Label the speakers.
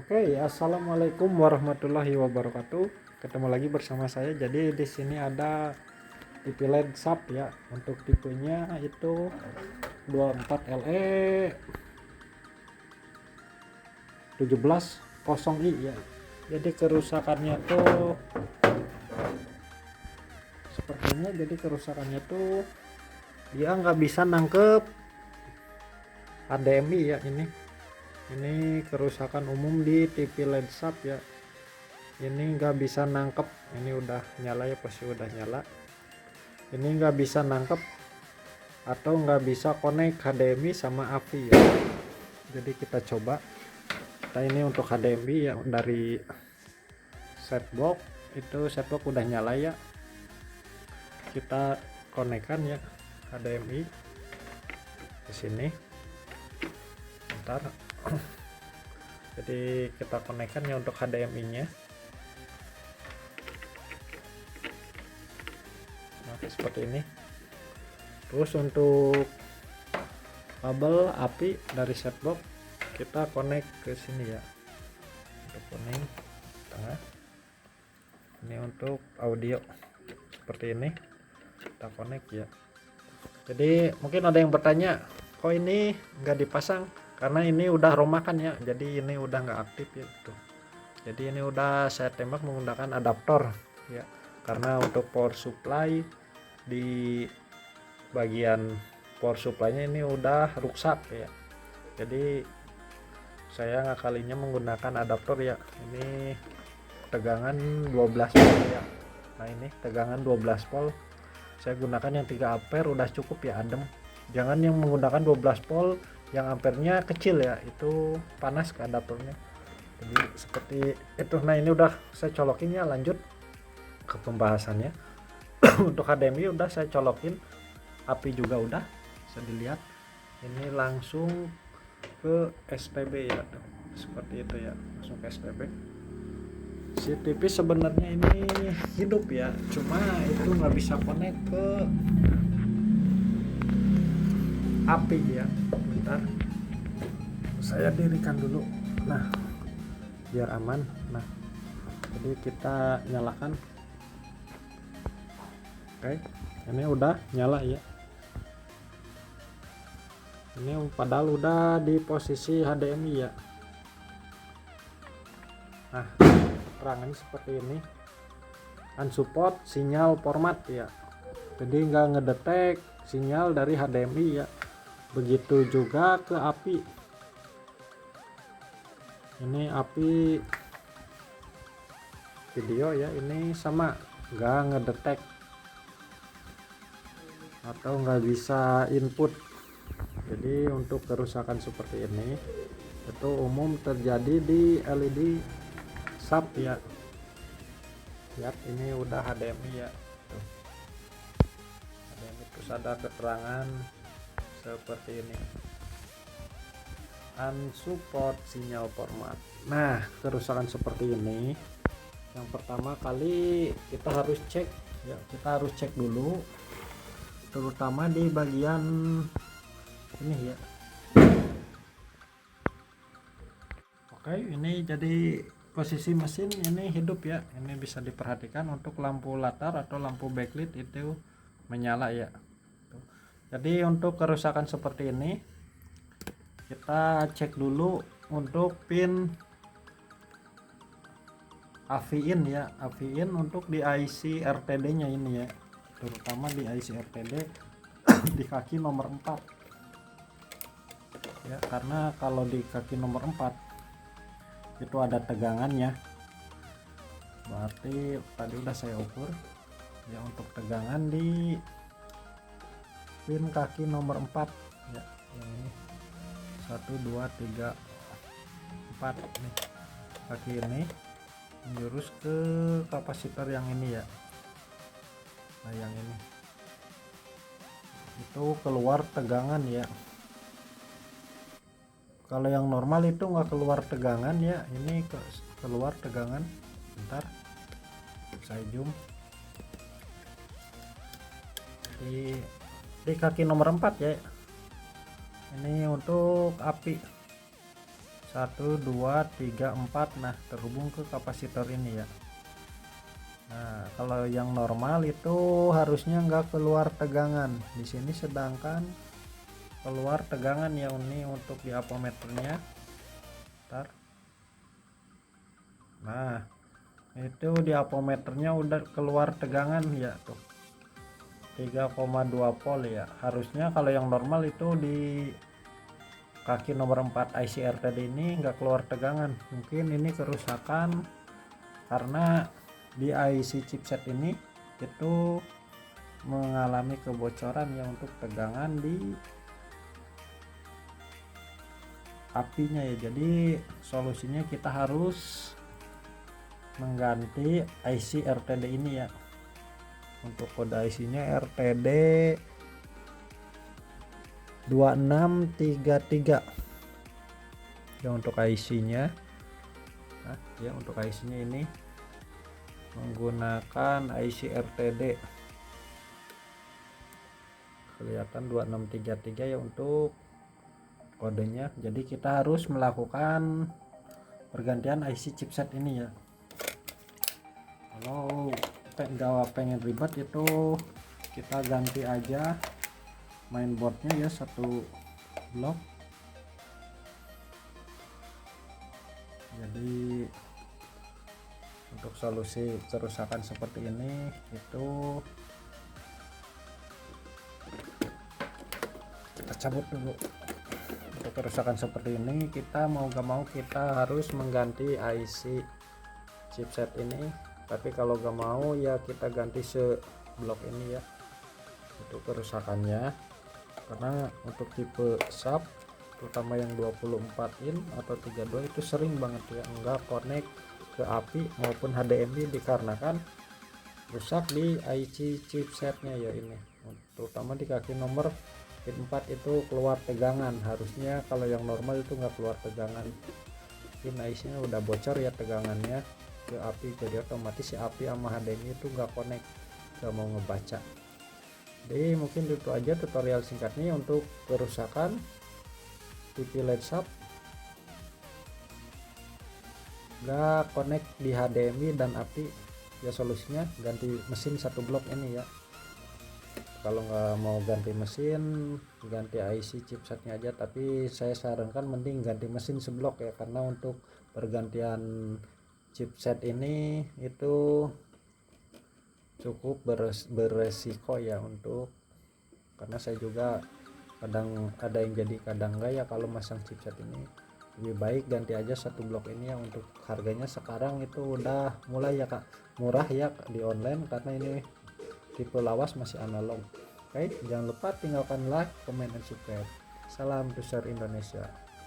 Speaker 1: Oke, assalamualaikum warahmatullahi wabarakatuh. Ketemu lagi bersama saya. Jadi di sini ada TV LED SAP ya. Untuk tipenya itu 24LE 1700i ya. Jadi kerusakannya tuh sepertinya. Jadi kerusakannya tuh dia nggak bisa nangkep HDMI ya ini. Ini kerusakan umum di TV LED SAP ya. Ini nggak bisa nangkep. Ini udah nyala ya, pasti udah nyala. Ini nggak bisa nangkep atau nggak bisa connect HDMI sama AVI ya. Jadi kita coba. Kita ini untuk HDMI ya, dari setbox itu setbox udah nyala ya. Kita konekkan ya HDMI ke sini. Bentar. Jadi kita konekkan ya untuk HDMI-nya. Nah, seperti ini. Terus untuk kabel API dari setbox kita connect ke sini ya. Untuk kuning tengah. Ini untuk audio seperti ini. Kita connect ya. Jadi mungkin ada yang bertanya, kok ini nggak dipasang? Karena ini udah romakan ya, jadi ini udah nggak aktif ya tuh. Jadi ini udah saya tembak menggunakan adaptor ya, karena untuk power supply di bagian power supply-nya ini udah rusak ya. Jadi saya ngakalinya menggunakan adaptor ya. Ini tegangan 12 volt ya. Nah ini tegangan 12 volt. Saya gunakan yang 3 ampere udah cukup ya, adem. Jangan yang menggunakan 12 volt yang ampernya kecil ya, itu panas ke adaptornya. Jadi seperti itu. Nah ini udah saya colokin ya, lanjut ke pembahasannya. Untuk HDMI udah saya colokin, API juga udah bisa dilihat. Ini langsung ke STB ya, seperti itu ya, langsung ke STB. Si TV sebenarnya ini hidup ya, cuma itu nggak bisa connect ke API ya. Bentar, saya dirikan dulu. Nah, biar aman. Nah, jadi kita nyalakan. Oke, ini udah nyala ya. Ini padahal udah di posisi HDMI ya. Nah, terangannya seperti ini. Unsupport sinyal format ya. Jadi nggak ngedetek sinyal dari HDMI ya. Begitu juga ke API. Ini API video ya, ini sama nggak ngedetek atau nggak bisa input. Jadi untuk kerusakan seperti ini itu umum terjadi di LED SAP ya. Lihat ini udah HDMI ya. Tuh. HDMI terus ada keterangan seperti ini, unsupport sinyal format. Nah kerusakan seperti ini yang pertama kali kita harus cek ya, kita harus cek dulu terutama di bagian ini ya. Oke, ini jadi posisi mesin ini hidup ya. Ini bisa diperhatikan untuk lampu latar atau lampu backlit itu menyala ya. Jadi untuk kerusakan seperti ini kita cek dulu untuk pin AVIN ya, AVIN untuk di IC RTD nya ini ya, terutama di IC RTD di kaki nomor 4 ya, karena kalau di kaki nomor 4 itu ada tegangannya. Berarti tadi udah saya ukur ya, untuk tegangan di pin kaki nomor 4 ya, yang ini 1 2 3 4 nih, kaki ini menjurus ke kapasitor yang ini ya. Nah yang ini itu keluar tegangan ya. Kalau yang normal itu nggak keluar tegangan ya, ini keluar tegangan. Bentar saya zoom di kaki nomor 4 ya. Ini untuk API 1 2 3 4. Nah, terhubung ke kapasitor ini ya. Nah, kalau yang normal itu harusnya nggak keluar tegangan di sini, sedangkan keluar tegangan ya ini untuk di ampermeternya. Ntar. Nah, itu di ampermeternya udah keluar tegangan ya tuh 3,2 volt ya. Harusnya kalau yang normal itu di kaki nomor 4 IC RTD ini nggak keluar tegangan. Mungkin ini kerusakan karena di IC chipset ini itu mengalami kebocoran ya untuk tegangan di apinya ya. Jadi solusinya kita harus mengganti IC RTD ini ya. Untuk kode IC nya RTD 2633 ya untuk IC nya. Nah, ya untuk IC nya ini menggunakan IC RTD kelihatan 2633 ya untuk kodenya. Jadi kita harus melakukan pergantian IC chipset ini ya. Kalau nggak pengen ribet itu kita ganti aja mainboardnya ya, satu blok. Jadi untuk solusi kerusakan seperti ini itu kita cabut dulu. Untuk kerusakan seperti ini kita mau gak mau kita harus mengganti IC chipset ini, tapi kalau gak mau ya kita ganti seblok ini ya untuk kerusakannya. Karena untuk tipe sub terutama yang 24 in atau 32 itu sering banget ya enggak connect ke API maupun HDMI dikarenakan rusak di IC chipsetnya ya ini. Terutama di kaki nomor pin 4 itu keluar tegangan. Harusnya kalau yang normal itu enggak keluar tegangan. Mungkin IC nya udah bocor ya tegangannya ke API, jadi otomatis si API sama HDMI itu enggak connect, enggak mau ngebaca. Jadi mungkin itu aja tutorial singkatnya untuk kerusakan TV LED sub nggak connect di HDMI dan API ya. Solusinya ganti mesin satu blok ini ya. Kalau nggak mau ganti mesin, ganti IC chipsetnya aja, tapi saya sarankan mending ganti mesin seblok ya, karena untuk pergantian chipset ini itu cukup beresiko ya. Untuk karena saya juga kadang ada yang jadi kadang enggak ya kalau masang chipset ini. Lebih baik ganti aja satu blok ini ya. Untuk harganya sekarang itu udah mulai ya kak murah ya di online, karena ini tipe lawas masih analog. Oke, jangan lupa tinggalkan like, comment, dan subscribe. Salam User Indonesia.